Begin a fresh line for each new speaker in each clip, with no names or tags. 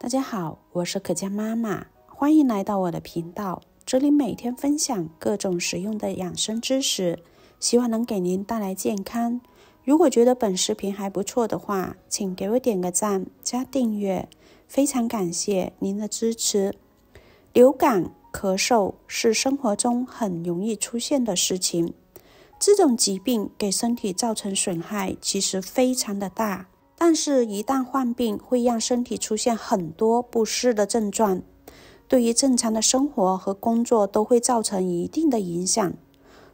大家好，我是可嘉妈妈，欢迎来到我的频道。这里每天分享各种实用的养生知识，希望能给您带来健康。如果觉得本视频还不错的话，请给我点个赞加订阅，非常感谢您的支持。流感、咳嗽是生活中很容易出现的事情，这种疾病给身体造成损害其实非常的大。但是，一旦患病，会让身体出现很多不适的症状，对于正常的生活和工作都会造成一定的影响。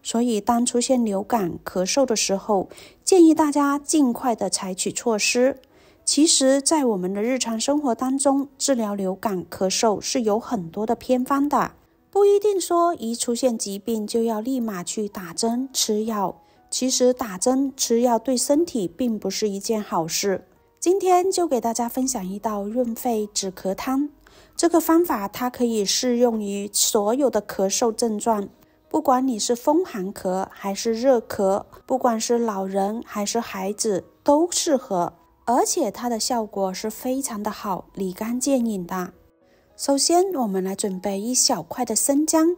所以，当出现流感、咳嗽的时候，建议大家尽快的采取措施。其实，在我们的日常生活当中，治疗流感、咳嗽是有很多的偏方的，不一定说一出现疾病就要立马去打针吃药。其实打针吃药对身体并不是一件好事。今天就给大家分享一道润肺止咳汤。这个方法它可以适用于所有的咳嗽症状，不管你是风寒咳还是热咳，不管是老人还是孩子都适合，而且它的效果是非常的好，立竿见影的。首先我们来准备一小块的生姜，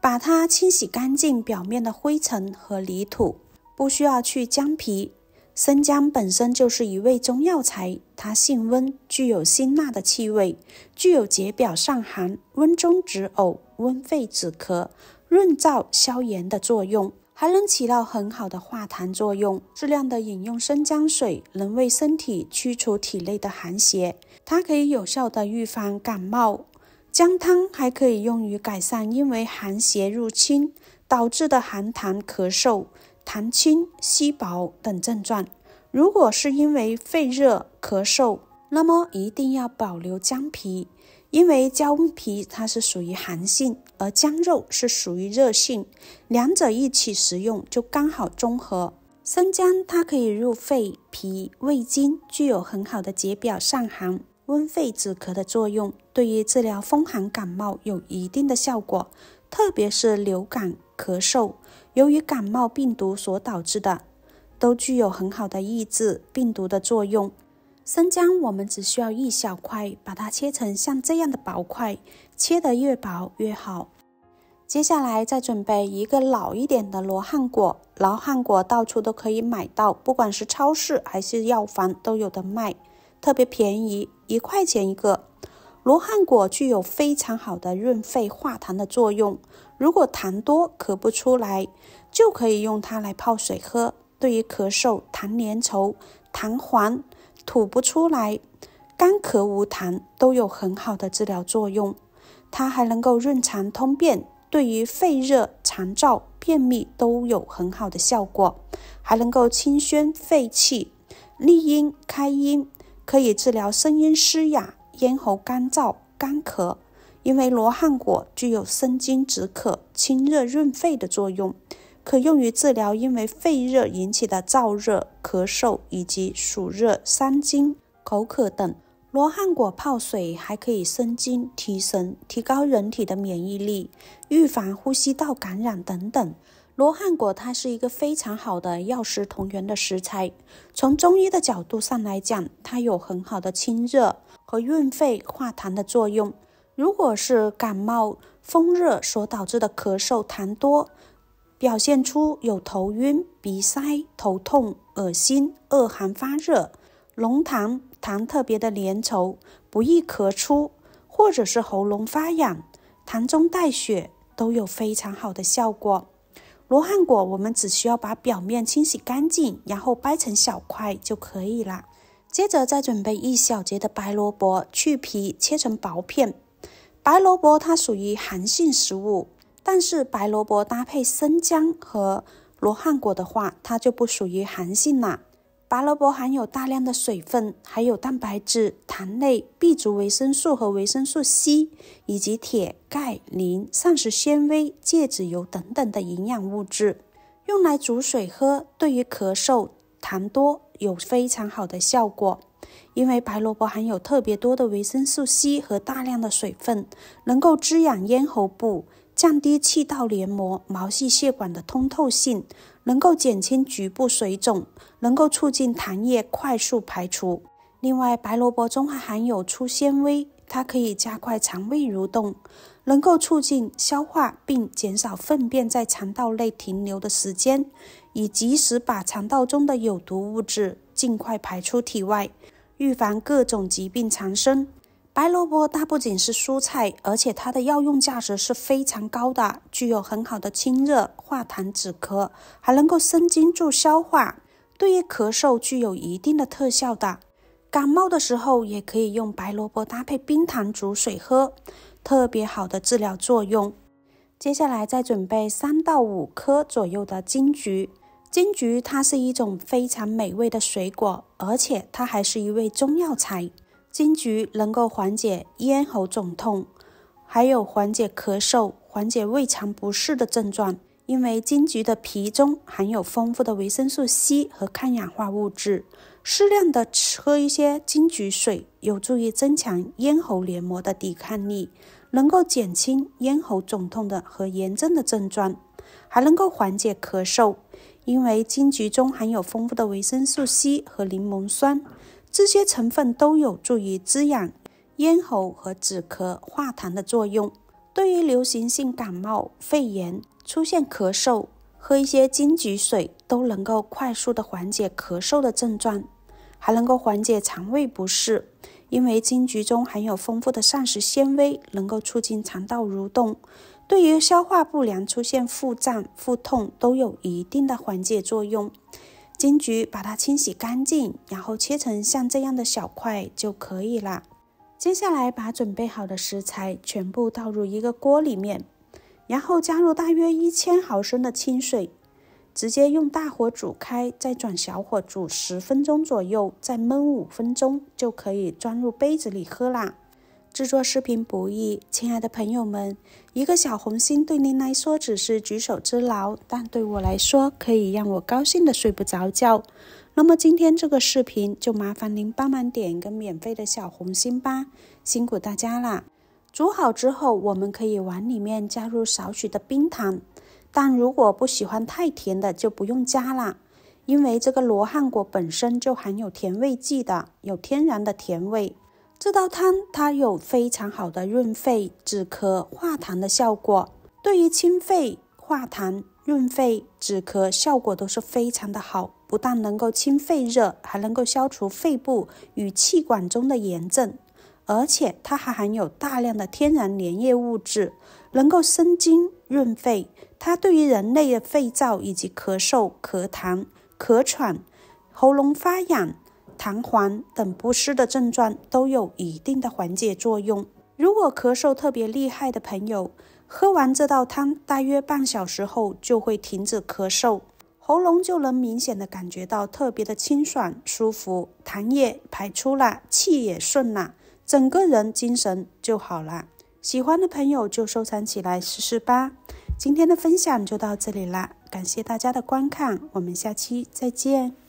把它清洗干净表面的灰尘和泥土，不需要去姜皮。生姜本身就是一味中药材，它性温，具有辛辣的气味，具有解表散寒、温中止呕、温肺止咳、润燥消炎的作用，还能起到很好的化痰作用。适量的饮用生姜水能为身体驱除体内的寒邪，它可以有效的预防感冒。姜汤还可以用于改善因为寒邪入侵导致的寒痰咳嗽、痰清、稀薄等症状。如果是因为肺热咳嗽，那么一定要保留姜皮，因为姜皮它是属于寒性，而姜肉是属于热性，两者一起食用就刚好中和。生姜它可以入肺、脾、胃经，具有很好的解表散寒、温肺止咳的作用，对于治疗风寒感冒有一定的效果，特别是流感、咳嗽，由于感冒病毒所导致的，都具有很好的抑制病毒的作用。生姜我们只需要一小块，把它切成像这样的薄块，切得越薄越好。接下来再准备一个老一点的罗汉果，罗汉果到处都可以买到，不管是超市还是药房都有的卖，特别便宜，1块钱一个。罗汉果具有非常好的润肺化痰的作用，如果痰多咳不出来，就可以用它来泡水喝。对于咳嗽、痰粘稠、痰黄、吐不出来、干咳无痰都有很好的治疗作用。它还能够润肠通便，对于肺热、肠燥、便秘都有很好的效果，还能够清宣肺气、利阴开阴，可以治疗声音嘶哑、咽喉干燥、干咳。因为罗汉果具有生津止渴、清热润肺的作用，可用于治疗因为肺热引起的燥热、咳嗽以及暑热、伤津、口渴等。罗汉果泡水还可以生津提神，提高人体的免疫力，预防呼吸道感染等等。罗汉果它是一个非常好的药食同源的食材，从中医的角度上来讲，它有很好的清热和润肺化痰的作用。如果是感冒、风热所导致的咳嗽痰多，表现出有头晕、鼻塞、头痛、恶心、恶寒发热、浓痰，痰特别的粘稠，不易咳出，或者是喉咙发痒、痰中带血，都有非常好的效果。罗汉果我们只需要把表面清洗干净，然后掰成小块就可以了。接着再准备一小节的白萝卜，去皮切成薄片。白萝卜它属于寒性食物，但是白萝卜搭配生姜和罗汉果的话，它就不属于寒性啦。白萝卜含有大量的水分，还有蛋白质、糖类、B 族维生素和维生素 C， 以及铁、钙、磷、膳食纤维、芥子油等等的营养物质，用来煮水喝，对于咳嗽、痰多有非常好的效果。因为白萝卜含有特别多的维生素 C 和大量的水分，能够滋养咽喉部，降低气道黏膜、毛细血管的通透性，能够减轻局部水肿，能够促进痰液快速排出。另外，白萝卜中还含有粗纤维，它可以加快肠胃蠕动，能够促进消化并减少粪便在肠道内停留的时间，以及时把肠道中的有毒物质尽快排出体外，预防各种疾病缠身。白萝卜它不仅是蔬菜，而且它的药用价值是非常高的，具有很好的清热、化痰、止咳，还能够生津助消化，对于咳嗽具有一定的特效的。感冒的时候也可以用白萝卜搭配冰糖煮水喝，特别好的治疗作用。接下来再准备3到5颗左右的金桔。金桔它是一种非常美味的水果，而且它还是一味中药材。金桔能够缓解咽喉肿痛，还有缓解咳嗽、缓解胃肠不适的症状。因为金桔的皮中含有丰富的维生素 C 和抗氧化物质，适量的喝一些金桔水，有助于增强咽喉黏膜的抵抗力，能够减轻咽喉肿痛和炎症的症状，还能够缓解咳嗽。因为金桔中含有丰富的维生素 C 和柠檬酸，这些成分都有助于滋养咽喉和止咳化痰的作用。对于流行性感冒、肺炎出现咳嗽，喝一些金桔水都能够快速的缓解咳嗽的症状，还能够缓解肠胃不适。因为金桔中含有丰富的膳食纤维，能够促进肠道蠕动，对于消化不良、出现腹胀、腹痛都有一定的缓解作用。金桔把它清洗干净，然后切成像这样的小块就可以了。接下来把准备好的食材全部倒入一个锅里面，然后加入大约1000毫升的清水，直接用大火煮开，再转小火煮10分钟左右，再焖5分钟，就可以装入杯子里喝啦。制作视频不易，亲爱的朋友们，一个小红心对您来说只是举手之劳，但对我来说可以让我高兴的睡不着觉。那么今天这个视频就麻烦您帮忙点一个免费的小红心吧，辛苦大家啦。煮好之后，我们可以往里面加入少许的冰糖，但如果不喜欢太甜的就不用加啦，因为这个罗汉果本身就含有甜味剂的，有天然的甜味。这道汤它有非常好的润肺、止咳、化痰的效果，对于清肺、化痰、润肺、止咳效果都是非常的好，不但能够清肺热，还能够消除肺部与气管中的炎症，而且它还含有大量的天然粘液物质，能够生津润肺。它对于人类的肺燥以及咳嗽、咳痰、咳喘、喉咙发痒、痰黄等不适的症状都有一定的缓解作用。如果咳嗽特别厉害的朋友，喝完这道汤大约半小时后就会停止咳嗽，喉咙就能明显的感觉到特别的清爽舒服，痰液排出了，气也顺了，整个人精神就好了。喜欢的朋友就收藏起来试试吧。今天的分享就到这里啦，感谢大家的观看，我们下期再见。